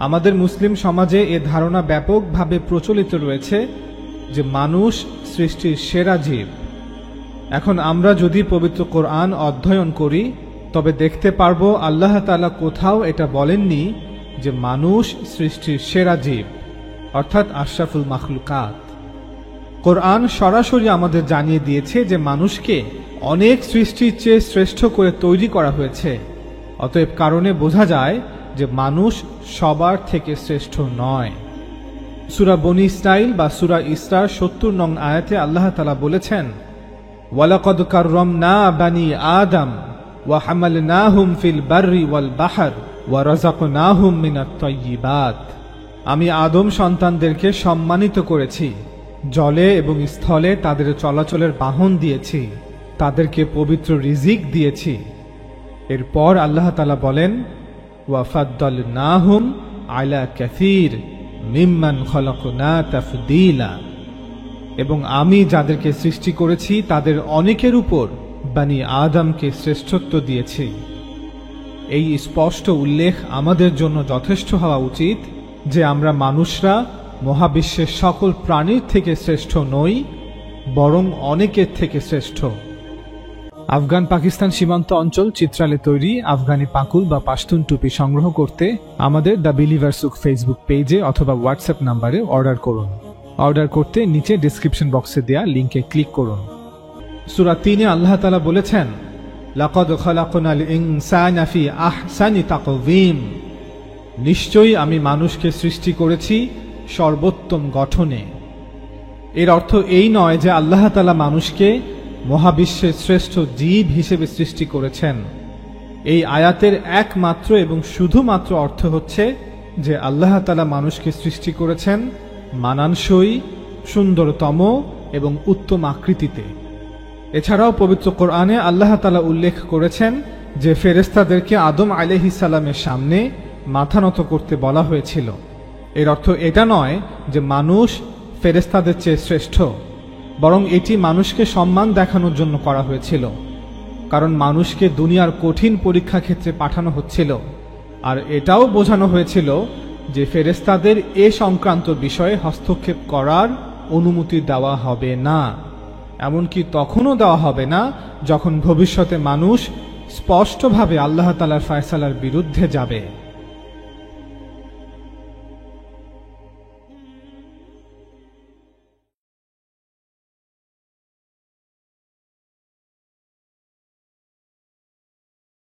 আমাদের মুসলিম সমাজে এ ধারণা ব্যাপকভাবে প্রচলিত রয়েছে যে মানুষ সৃষ্টির সেরা জীব। এখন আমরা যদি পবিত্র কোরআন অধ্যয়ন করি তবে দেখতে পারবো আল্লাহ তাআলা কোথাও এটা বলেননি যে মানুষ সৃষ্টির সেরা জীব, অর্থাৎ আশরাফুল মাখলুকাত। কোরআন সরাসরি আমাদের জানিয়ে দিয়েছে যে মানুষকে অনেক সৃষ্টির চেয়ে শ্রেষ্ঠ করে তৈরি করা হয়েছে। অতএব কারণে বোঝা যায় যে মানুষ সবার থেকে শ্রেষ্ঠ নয়। সূরা বনী ইসরাইল বা সূরা ইসরার ৭০ নং আয়াতে আল্লাহ তাআলা বলেছেন, ওয়ালাকাদ কাররামনা বানি আদম ওয়া হামালনাহুম ফিল বাররি ওয়াল বাহর ওয়া রাযাকনাহুম মিনাত তাইয়্যিবাত। আমি আদম সন্তানদেরকে সম্মানিত করেছি, জলে এবং স্থলে তাদের চলাচলের বাহন দিয়েছি, তাদেরকে পবিত্র রিজিক দিয়েছি। এরপর আল্লাহ তাআলা বলেন, ওয়া ফাদ্দালনাহুম আলা কাসীর মিম্মান খলাকনা তাফদীলা। এবং আমি যাদেরকে সৃষ্টি করেছি তাদের অনেকের উপর বানি আদমকে শ্রেষ্ঠত্ব দিয়েছি। এই স্পষ্ট উল্লেখ আমাদের জন্য যথেষ্ট হওয়া উচিত যে আমরা মানুষরা মহাবিশ্বের সকল প্রাণীর থেকে শ্রেষ্ঠ নই, বরং অনেকের থেকে শ্রেষ্ঠ। আফগান পাকিস্তান সীমান্ত অঞ্চল চিত্রালে তৈরি আফগানি পাকুল বা পাশতুন টুপি সংগ্রহ করতে আমাদের দ্য বিলিভার সুক ফেসবুক পেজে অথবা হোয়াটসঅ্যাপ নাম্বারে অর্ডার করুন। অর্ডার করতে নিচে ডেসক্রিপশন বক্সে দেয়া লিংকে ক্লিক করুন। সূরা ৩-এ আল্লাহ তাআলা বলেছেন, লাকাদ খালাকনাল ইনসানা ফি আহসানি তাকওয়িম। নিশ্চয়ই আমি মানুষকে সৃষ্টি করেছি সর্বোত্তম গঠনে। এর অর্থ এই নয় যে আল্লাহ তাআলা মানুষকে মহাবিশ্বের শ্রেষ্ঠ জীব হিসেবে সৃষ্টি করেছেন। এই আয়াতের একমাত্র এবং শুধুমাত্র অর্থ হচ্ছে যে আল্লাহ তাআলা মানুষকে সৃষ্টি করেছেন মানানসই, সুন্দরতম এবং উত্তম আকৃতিতে। এছাড়াও পবিত্র কোরআনে আল্লাহ তাআলা উল্লেখ করেছেন যে ফেরেশতাদেরকে আদম আলাইহিস সালামের সামনে মাথা নত করতে বলা হয়েছিল। এর অর্থ এটা নয় যে মানুষ ফেরেশতাদের চেয়ে শ্রেষ্ঠ, বরং এটি মানুষকে সম্মান দেখানোর জন্য করা হয়েছিল, কারণ মানুষকে দুনিয়ার কঠিন পরীক্ষা ক্ষেত্রে পাঠানো হচ্ছিল। আর এটাও বোঝানো হয়েছিল যে ফেরেশতাদের এ সংক্রান্ত বিষয়ে হস্তক্ষেপ করার অনুমতি দেওয়া হবে না, এমনকি তখনও দেওয়া হবে না যখন ভবিষ্যতে মানুষ স্পষ্টভাবে আল্লাহ তাআলার ফয়সালার বিরুদ্ধে যাবে।